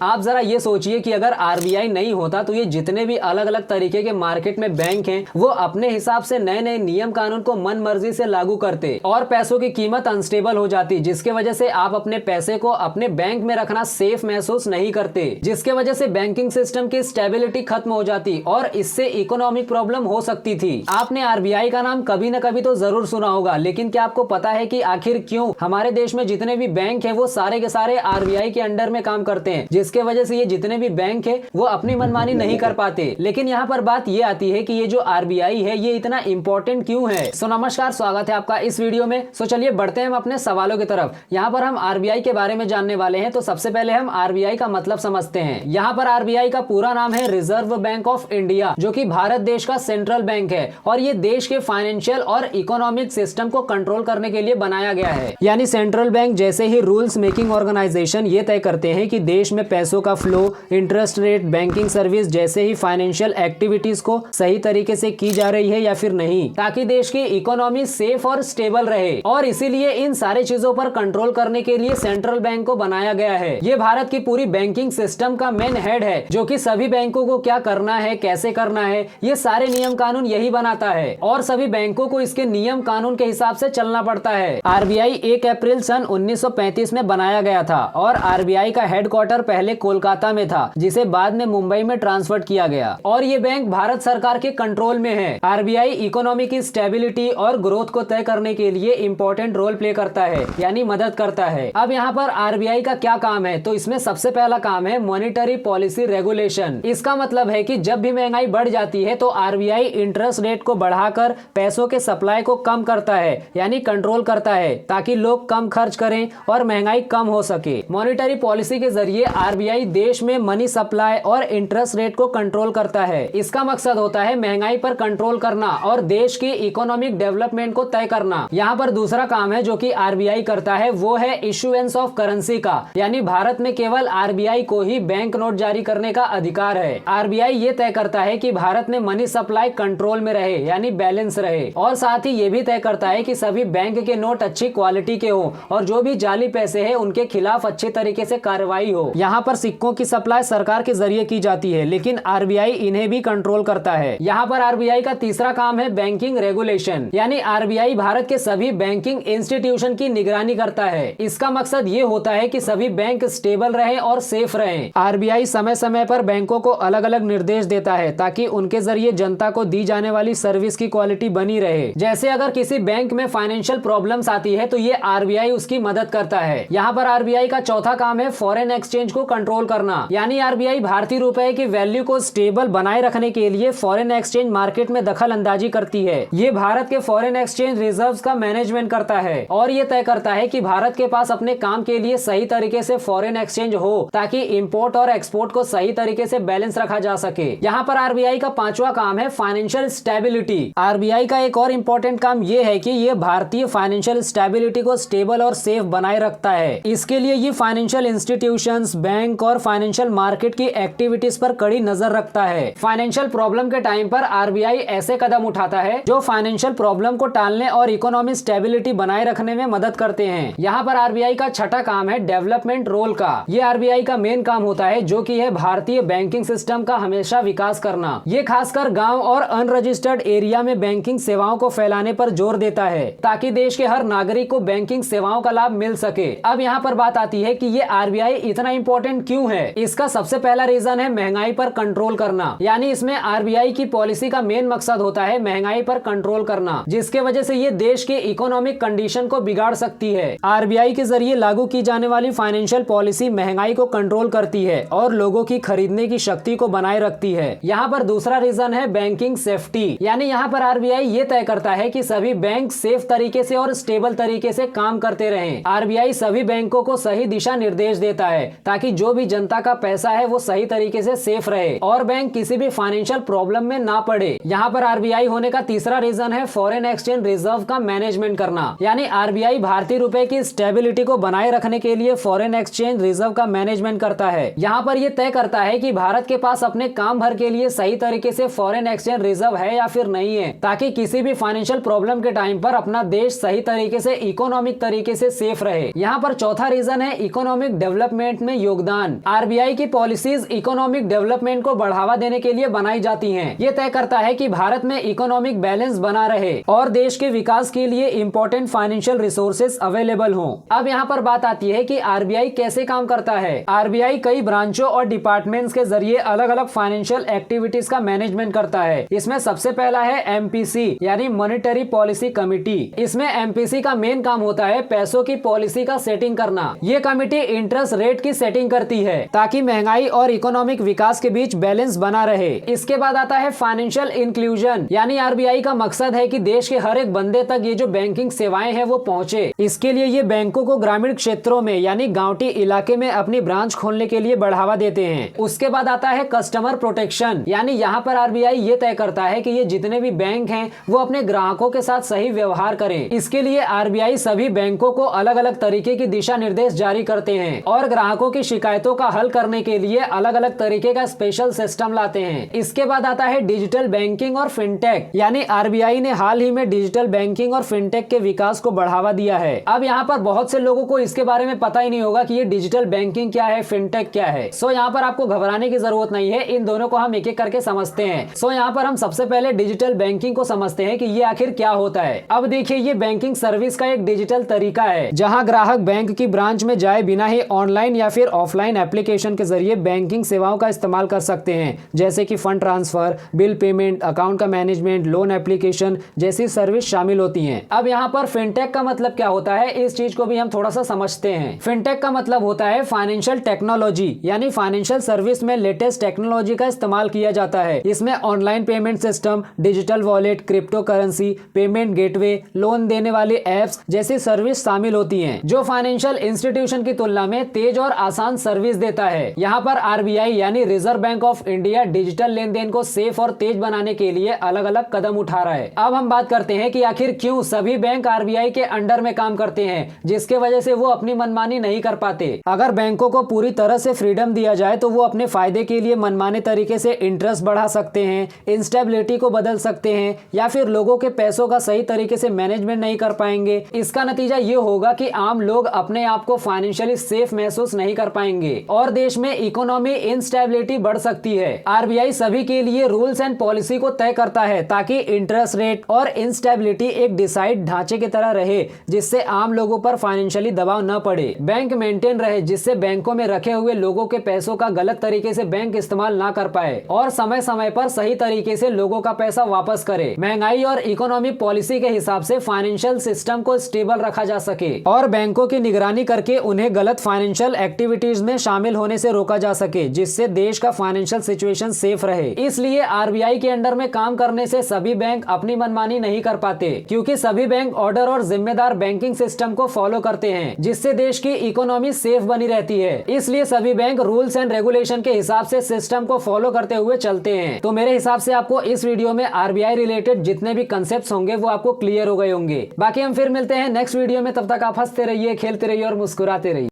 आप जरा ये सोचिए कि अगर आरबीआई नहीं होता तो ये जितने भी अलग अलग तरीके के मार्केट में बैंक हैं वो अपने हिसाब से नए नए नियम कानून को मन मर्जी से लागू करते और पैसों की कीमत अनस्टेबल हो जाती, जिसके वजह से आप अपने पैसे को अपने बैंक में रखना सेफ महसूस नहीं करते, जिसके वजह से बैंकिंग सिस्टम की स्टेबिलिटी खत्म हो जाती और इससे इकोनॉमिक प्रॉब्लम हो सकती थी। आपने आरबीआई का नाम कभी न कभी तो जरूर सुना होगा, लेकिन क्या आपको पता है कि आखिर क्यों हमारे देश में जितने भी बैंक है वो सारे के सारे आरबीआई के अंडर में काम करते हैं, जिसके वजह से ये जितने भी बैंक है वो अपनी मनमानी नहीं कर पाते। लेकिन यहाँ पर बात ये आती है कि ये जो आरबीआई है ये इतना इंपॉर्टेंट क्यों है। सो नमस्कार, स्वागत है आपका इस वीडियो में। सो चलिए बढ़ते हैं हम अपने सवालों की तरफ। यहाँ पर हम आरबीआई के बारे में जानने वाले हैं, तो सबसे पहले हम आरबीआई का मतलब समझते हैं। यहाँ पर आरबीआई का पूरा नाम है रिजर्व बैंक ऑफ इंडिया, जो कि भारत देश का सेंट्रल बैंक है और ये देश के फाइनेंशियल और इकोनॉमिक सिस्टम को कंट्रोल करने के लिए बनाया गया है। यानी सेंट्रल बैंक जैसे ही रूल्स मेकिंग ऑर्गेनाइजेशन ये तय करते हैं कि देश में पैसों का flow, interest rate, banking service जैसे ही फाइनेंशियल एक्टिविटीज को सही तरीके से की जा रही है या फिर नहीं, ताकि देश की इकोनॉमी सेफ और स्टेबल रहे। और इसीलिए इन सारी चीजों पर कंट्रोल करने के लिए सेंट्रल बैंक को बनाया गया है। ये भारत की पूरी बैंकिंग सिस्टम का मेन हेड है, जो कि सभी बैंकों को क्या करना है, कैसे करना है, ये सारे नियम कानून यही बनाता है और सभी बैंकों को इसके नियम कानून के हिसाब से चलना पड़ता है। आरबीआई 1 अप्रैल सन 1935 में बनाया गया था और आरबीआई का हेडक्वार्टर पहले कोलकाता में था, जिसे बाद में मुंबई में ट्रांसफर किया गया और ये बैंक भारत सरकार के कंट्रोल में है। आरबीआई इकोनॉमी की स्टेबिलिटी और ग्रोथ को तय करने के लिए इंपॉर्टेंट रोल प्ले करता है, यानी मदद करता है। अब यहाँ पर आरबीआई का क्या काम है, तो इसमें सबसे पहला काम है मॉनिटरी पॉलिसी रेगुलेशन। इसका मतलब है कि जब भी महंगाई बढ़ जाती है तो आरबीआई इंटरेस्ट रेट को बढ़ाकर पैसों के सप्लाई को कम करता है, यानी कंट्रोल करता है, ताकि लोग कम खर्च करें और महंगाई कम हो सके। मॉनिटरी पॉलिसी के जरिए आरबीआई देश में मनी सप्लाई और इंटरेस्ट रेट को कंट्रोल करता है। इसका मकसद होता है महंगाई पर कंट्रोल करना और देश की इकोनॉमिक डेवलपमेंट को तय करना। यहाँ पर दूसरा काम है जो कि आरबीआई करता है, वो है इशुएंस ऑफ करेंसी का, यानी भारत में केवल आरबीआई को ही बैंक नोट जारी करने का अधिकार है। आरबीआई ये तय करता है कि भारत में मनी सप्लाई कंट्रोल में रहे, यानी बैलेंस रहे, और साथ ही ये भी तय करता है कि सभी बैंक के नोट अच्छी क्वालिटी के हो और जो भी जाली पैसे है उनके खिलाफ अच्छे तरीके से कार्रवाई हो। यहाँ पर सिक्कों की सप्लाई सरकार के जरिए की जाती है, लेकिन आरबीआई इन्हें भी कंट्रोल करता है। यहाँ पर आरबीआई का तीसरा काम है बैंकिंग रेगुलेशन, यानी आरबीआई भारत के सभी बैंकिंग इंस्टीट्यूशन की निगरानी करता है। इसका मकसद ये होता है कि सभी बैंक स्टेबल रहे और सेफ रहे। आरबीआई समय समय पर बैंकों को अलग अलग निर्देश देता है ताकि उनके जरिए जनता को दी जाने वाली सर्विस की क्वालिटी बनी रहे। जैसे अगर किसी बैंक में फाइनेंशियल प्रॉब्लम्स आती है तो ये आरबीआई उसकी मदद करता है। यहाँ पर आरबीआई का चौथा काम है फॉरेन एक्सचेंज को कंट्रोल करना, यानी आरबीआई भारतीय रुपए की वैल्यू को स्टेबल बनाए रखने के लिए फॉरेन एक्सचेंज मार्केट में दखल अंदाजी करती है। ये भारत के फॉरेन एक्सचेंज रिजर्व्स का मैनेजमेंट करता है और ये तय करता है कि भारत के पास अपने काम के लिए सही तरीके से फॉरेन एक्सचेंज हो, ताकि इंपोर्ट और एक्सपोर्ट को सही तरीके से बैलेंस रखा जा सके। यहाँ पर आरबीआई का पांचवा काम है फाइनेंशियल स्टेबिलिटी। आरबीआई का एक और इम्पोर्टेंट काम ये है कि ये भारतीय फाइनेंशियल स्टेबिलिटी को स्टेबल और सेफ बनाए रखता है। इसके लिए ये फाइनेंशियल इंस्टीट्यूशंस, बैंक और फाइनेंशियल मार्केट की एक्टिविटीज पर कड़ी नजर रखता है। फाइनेंशियल प्रॉब्लम के टाइम पर आरबीआई ऐसे कदम उठाता है जो फाइनेंशियल प्रॉब्लम को टालने और इकोनॉमिक स्टेबिलिटी बनाए रखने में मदद करते हैं। यहाँ पर आरबीआई का छठा काम है डेवलपमेंट रोल का। ये आरबीआई का मेन काम होता है, जो कि है भारतीय बैंकिंग सिस्टम का हमेशा विकास करना। ये खासकर गाँव और अनरजिस्टर्ड एरिया में बैंकिंग सेवाओं को फैलाने पर जोर देता है, ताकि देश के हर नागरिक को बैंकिंग सेवाओं का लाभ मिल सके। अब यहाँ पर बात आती है कि ये आरबीआई इतना इंपॉर्टेंट क्यों है। इसका सबसे पहला रीजन है महंगाई पर कंट्रोल करना, यानी इसमें आरबीआई की पॉलिसी का मेन मकसद होता है महंगाई पर कंट्रोल करना, जिसके वजह से ये देश के इकोनॉमिक कंडीशन को बिगाड़ सकती है। आरबीआई के जरिए लागू की जाने वाली फाइनेंशियल पॉलिसी महंगाई को कंट्रोल करती है और लोगों की खरीदने की शक्ति को बनाए रखती है। यहाँ पर दूसरा रीजन है बैंकिंग सेफ्टी, यानी यहाँ पर आरबीआई ये तय करता है कि सभी बैंक सेफ तरीके से और स्टेबल तरीके से काम करते रहें। आरबीआई सभी बैंकों को सही दिशा निर्देश देता है ताकि जो भी जनता का पैसा है वो सही तरीके से सेफ रहे और बैंक किसी भी फाइनेंशियल प्रॉब्लम में ना पड़े। यहाँ पर आरबीआई होने का तीसरा रीजन है फॉरेन एक्सचेंज रिजर्व का मैनेजमेंट करना, यानी आरबीआई भारतीय रुपए की स्टेबिलिटी को बनाए रखने के लिए फॉरेन एक्सचेंज रिजर्व का मैनेजमेंट करता है। यहाँ पर यह तय करता है कि भारत के पास अपने काम भर के लिए सही तरीके से फॉरेन एक्सचेंज रिजर्व है या फिर नहीं है, ताकि किसी भी फाइनेंशियल प्रॉब्लम के टाइम पर अपना देश सही तरीके से इकोनॉमिक तरीके से सेफ रहे। यहाँ पर चौथा रीजन है इकोनॉमिक डेवलपमेंट में योगदान योगदान। आरबीआई की पॉलिसीज इकोनॉमिक डेवलपमेंट को बढ़ावा देने के लिए बनाई जाती हैं। ये तय करता है कि भारत में इकोनॉमिक बैलेंस बना रहे और देश के विकास के लिए इंपॉर्टेंट फाइनेंशियल रिसोर्सेज अवेलेबल हों। अब यहाँ पर बात आती है कि आरबीआई कैसे काम करता है। आरबीआई कई ब्रांचों और डिपार्टमेंट्स के जरिए अलग अलग फाइनेंशियल एक्टिविटीज का मैनेजमेंट करता है। इसमें सबसे पहला है एमपीसी यानी मॉनेटरी पॉलिसी कमेटी। इसमें एमपीसी का मेन काम होता है पैसों की पॉलिसी का सेटिंग करना। ये कमेटी इंटरेस्ट रेट की सेटिंग करती है ताकि महंगाई और इकोनॉमिक विकास के बीच बैलेंस बना रहे। इसके बाद आता है फाइनेंशियल इंक्लूजन यानी आरबीआई का मकसद है कि देश के हर एक बंदे तक ये जो बैंकिंग सेवाएं हैं वो पहुंचे। इसके लिए ये बैंकों को ग्रामीण क्षेत्रों में यानी गांवटी इलाके में अपनी ब्रांच खोलने के लिए बढ़ावा देते हैं। उसके बाद आता है कस्टमर प्रोटेक्शन यानी यहाँ पर आरबीआई ये तय करता है कि ये जितने भी बैंक हैं वो अपने ग्राहकों के साथ सही व्यवहार करें। इसके लिए आरबीआई सभी बैंकों को अलग अलग तरीके की दिशा निर्देश जारी करते हैं और ग्राहकों की शिकायतों का हल करने के लिए अलग अलग तरीके का स्पेशल सिस्टम लाते हैं। इसके बाद आता है डिजिटल बैंकिंग और फिनटेक यानी आरबीआई ने हाल ही में डिजिटल बैंकिंग और फिनटेक के विकास को बढ़ावा दिया है। अब यहाँ पर बहुत से लोगों को इसके बारे में पता ही नहीं होगा कि ये डिजिटल बैंकिंग क्या है, फिनटेक क्या है। सो यहाँ पर आपको घबराने की जरूरत नहीं है, इन दोनों को हम एक एक करके समझते हैं। सो यहाँ पर हम सबसे पहले डिजिटल बैंकिंग को समझते हैं कि ये आखिर क्या होता है। अब देखिए, ये बैंकिंग सर्विस का एक डिजिटल तरीका है जहाँ ग्राहक बैंक की ब्रांच में जाए बिना ही ऑनलाइन या फिर ऑफलाइन एप्लीकेशन के जरिए बैंकिंग सेवाओं का इस्तेमाल कर सकते हैं, जैसे कि fund transfer, bill payment, account का मैनेजमेंट, लोन एप्लीकेशन जैसी सर्विस शामिल होती हैं। अब यहाँ पर फिनटेक का मतलब क्या होता है, इस चीज को भी हम थोड़ा सा समझते हैं। फिनटेक का मतलब होता है फाइनेंशियल टेक्नोलॉजी यानी फाइनेंशियल सर्विस में लेटेस्ट टेक्नोलॉजी का इस्तेमाल किया जाता है। इसमें online payment system, digital wallet, crypto currency, payment gateway, loan देने वाले एप्स जैसी सर्विस शामिल होती हैं, जो फाइनेंशियल इंस्टीट्यूशन की तुलना में तेज और आसान सर्विस देता है। यहाँ पर आरबीआई यानी reserve bank of India digital लेन देन को सेफ और तेज बनाने के लिए अलग अलग कदम उठा रहा है। अब हम बात करते हैं कि आखिर क्यों सभी बैंक आरबीआई के अंडर में काम करते हैं, जिसके वजह से वो अपनी मनमानी नहीं कर पाते। अगर बैंकों को पूरी तरह से फ्रीडम दिया जाए तो वो अपने फायदे के लिए मनमाने तरीके से इंटरेस्ट बढ़ा सकते हैं, इंस्टेबिलिटी को बदल सकते हैं या फिर लोगों के पैसों का सही तरीके से मैनेजमेंट नहीं कर पाएंगे। इसका नतीजा ये होगा कि आम लोग अपने आप को फाइनेंशियली सेफ महसूस नहीं कर पाएंगे और देश में इकोनॉमी इंस्टेबिलिटी बढ़ सकती है। आरबीआई सभी के लिए रूल्स एंड पॉलिसी को तय करता है ताकि इंटरेस्ट रेट और इंस्टेबिलिटी एक डिसाइड ढांचे की तरह रहे, जिससे आम लोगों पर फाइनेंशियली दबाव न पड़े। बैंक मेंटेन रहे, जिससे बैंकों में रखे हुए लोगों के पैसों का गलत तरीके से बैंक इस्तेमाल ना कर पाए और समय समय पर सही तरीके से लोगों का पैसा वापस करे। महंगाई और इकोनॉमिक पॉलिसी के हिसाब से फाइनेंशियल सिस्टम को स्टेबल रखा जा सके और बैंकों की निगरानी करके उन्हें गलत फाइनेंशियल एक्टिविटीज में शामिल होने से रोका जा सके, जिससे देश का फाइनेंशियल सिचुएशन सेफ रहे। इसलिए आरबीआई के अंडर में काम करने से सभी बैंक अपनी मनमानी नहीं कर पाते, क्योंकि सभी बैंक ऑर्डर और जिम्मेदार बैंकिंग सिस्टम को फॉलो करते हैं, जिससे देश की इकोनॉमी सेफ बनी रहती है। इसलिए सभी बैंक रूल्स एंड रेगुलेशन के हिसाब से सिस्टम को फॉलो करते हुए चलते हैं। तो मेरे हिसाब से आपको इस वीडियो में आरबीआई रिलेटेड जितने भी कंसेप्ट होंगे वो आपको क्लियर हो गए होंगे। बाकी हम फिर मिलते हैं नेक्स्ट वीडियो में, तब तक आप हंसते रहिए, खेलते रहिए और मुस्कुराते रहिए।